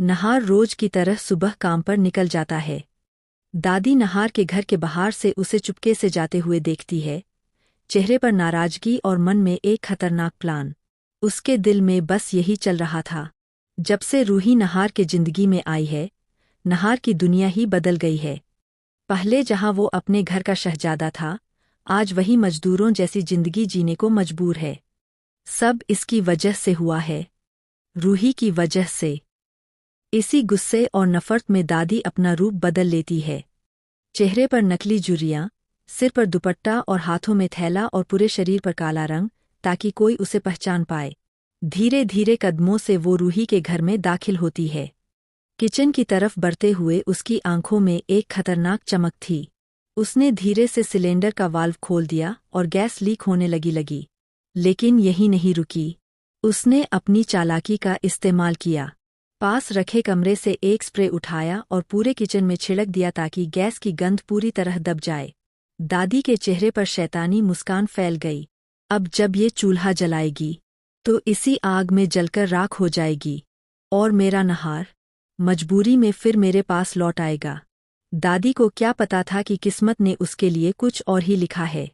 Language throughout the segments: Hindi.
नहार रोज की तरह सुबह काम पर निकल जाता है। दादी नहार के घर के बाहर से उसे चुपके से जाते हुए देखती है, चेहरे पर नाराजगी और मन में एक खतरनाक प्लान। उसके दिल में बस यही चल रहा था। जब से रूही नहार के जिंदगी में आई है, नहार की दुनिया ही बदल गई है। पहले जहां वो अपने घर का शहजादा था, आज वही मजदूरों जैसी जिंदगी जीने को मजबूर है। सब इसकी वजह से हुआ है, रूही की वजह से। इसी गुस्से और नफरत में दादी अपना रूप बदल लेती है। चेहरे पर नकली जुरियां, सिर पर दुपट्टा और हाथों में थैला और पूरे शरीर पर काला रंग, ताकि कोई उसे पहचान पाए। धीरे धीरे कदमों से वो रूही के घर में दाखिल होती है। किचन की तरफ बढ़ते हुए उसकी आंखों में एक खतरनाक चमक थी। उसने धीरे से सिलेंडर का वाल्व खोल दिया और गैस लीक होने लगी। लेकिन यही नहीं रुकी। उसने अपनी चालाकी का इस्तेमाल किया। पास रखे कमरे से एक स्प्रे उठाया और पूरे किचन में छिड़क दिया ताकि गैस की गंध पूरी तरह दब जाए। दादी के चेहरे पर शैतानी मुस्कान फैल गई। अब जब ये चूल्हा जलाएगी, तो इसी आग में जलकर राख हो जाएगी। और मेरा नहार मजबूरी में फिर मेरे पास लौट आएगा। दादी को क्या पता था कि किस्मत ने उसके लिए कुछ और ही लिखा है।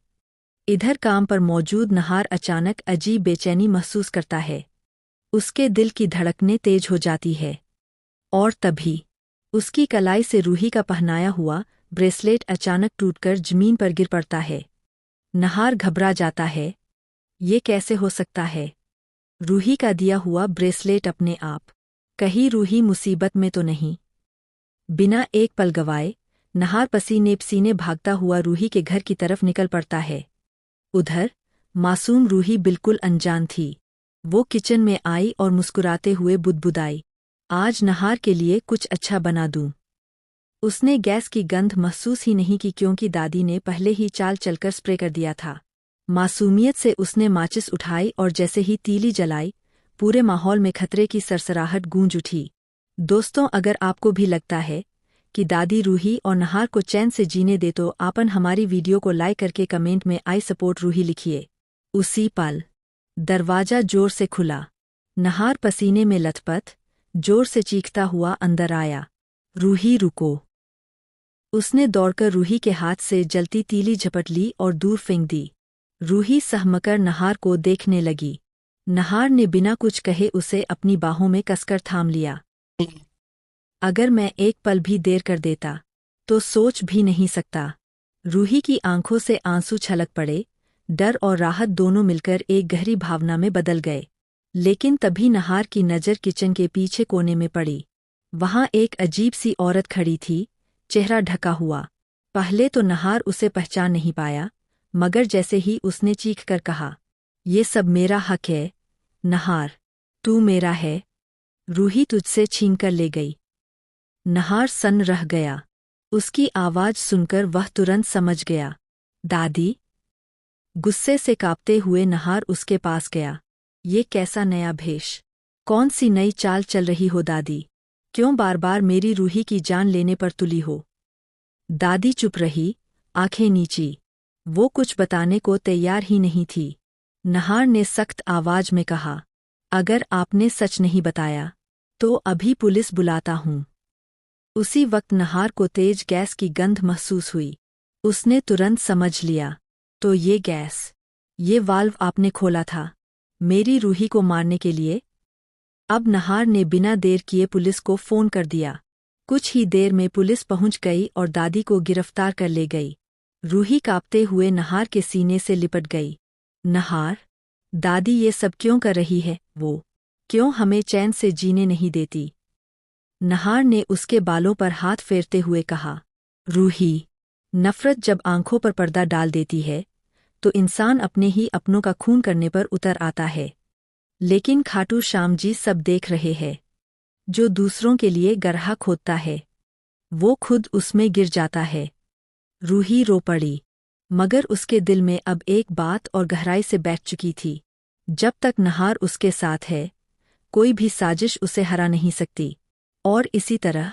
इधर काम पर मौजूद नहार अचानक अजीब बेचैनी महसूस करता है। उसके दिल की धड़कनें तेज हो जाती है। और तभी उसकी कलाई से रूही का पहनाया हुआ ब्रेसलेट अचानक टूटकर जमीन पर गिर पड़ता है। नहार घबरा जाता है। ये कैसे हो सकता है? रूही का दिया हुआ ब्रेसलेट अपने आप। कहीं रूही मुसीबत में तो नहीं? बिना एक पल गवाए नहार पसीने पसीने भागता हुआ रूही के घर की तरफ निकल पड़ता है। उधर मासूम रूही बिल्कुल अनजान थी। वो किचन में आई और मुस्कुराते हुए बुदबुदाई, आज नहार के लिए कुछ अच्छा बना दूं। उसने गैस की गंध महसूस ही नहीं की क्योंकि दादी ने पहले ही चाल चलकर स्प्रे कर दिया था। मासूमियत से उसने माचिस उठाई और जैसे ही तीली जलाई, पूरे माहौल में खतरे की सरसराहट गूंज उठी। दोस्तों, अगर आपको भी लगता है कि दादी रूही और नहार को चैन से जीने दे तो आपन हमारी वीडियो को लाइक करके कमेंट में आई सपोर्ट रूही लिखिए। उसी पल दरवाजा जोर से खुला। नहार पसीने में लथपथ, जोर से चीखता हुआ अंदर आया। रूही रुको! उसने दौड़कर रूही के हाथ से जलती तीली झपट ली और दूर फेंक दी। रूही सहमकर नहार को देखने लगी। नहार ने बिना कुछ कहे उसे अपनी बाहों में कसकर थाम लिया। अगर मैं एक पल भी देर कर देता, तो सोच भी नहीं सकता। रूही की आंखों से आंसू छलक पड़े। डर और राहत दोनों मिलकर एक गहरी भावना में बदल गए। लेकिन तभी नहार की नज़र किचन के पीछे कोने में पड़ी। वहां एक अजीब सी औरत खड़ी थी, चेहरा ढका हुआ। पहले तो नहार उसे पहचान नहीं पाया, मगर जैसे ही उसने चीख कर कहा, ये सब मेरा हक है नहार, तू मेरा है, रूही तुझसे छीन कर ले गई। नहार सन्न रह गया। उसकी आवाज सुनकर वह तुरंत समझ गया। दादी! गुस्से से कांपते हुए नहार उसके पास गया। ये कैसा नया भेष? कौन सी नई चाल चल रही हो दादी? क्यों बार बार मेरी रूही की जान लेने पर तुली हो? दादी चुप रही, आंखें नीची। वो कुछ बताने को तैयार ही नहीं थी। नहार ने सख्त आवाज में कहा, अगर आपने सच नहीं बताया, तो अभी पुलिस बुलाता हूं। उसी वक्त नहार को तेज गैस की गंध महसूस हुई। उसने तुरंत समझ लिया, तो ये गैस, ये वाल्व आपने खोला था, मेरी रूही को मारने के लिए? अब नहार ने बिना देर किए पुलिस को फोन कर दिया। कुछ ही देर में पुलिस पहुंच गई और दादी को गिरफ्तार कर ले गई। रूही कांपते हुए नहार के सीने से लिपट गई। नहार, दादी ये सब क्यों कर रही है? वो क्यों हमें चैन से जीने नहीं देती? नहार ने उसके बालों पर हाथ फेरते हुए कहा, रूही, नफरत जब आंखों पर पर्दा डाल देती है, तो इंसान अपने ही अपनों का खून करने पर उतर आता है। लेकिन खाटू श्याम जी सब देख रहे हैं। जो दूसरों के लिए गड्ढा खोदता है, वो खुद उसमें गिर जाता है। रूही रो पड़ी, मगर उसके दिल में अब एक बात और गहराई से बैठ चुकी थी। जब तक नहार उसके साथ है, कोई भी साजिश उसे हरा नहीं सकती। और इसी तरह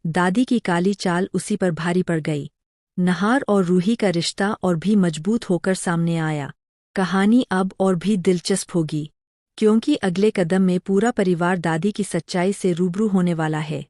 दादी की काली चाल उसी पर भारी पड़ गई। नहार और रूही का रिश्ता और भी मजबूत होकर सामने आया। कहानी अब और भी दिलचस्प होगी। क्योंकि अगले कदम में पूरा परिवार दादी की सच्चाई से रूबरू होने वाला है।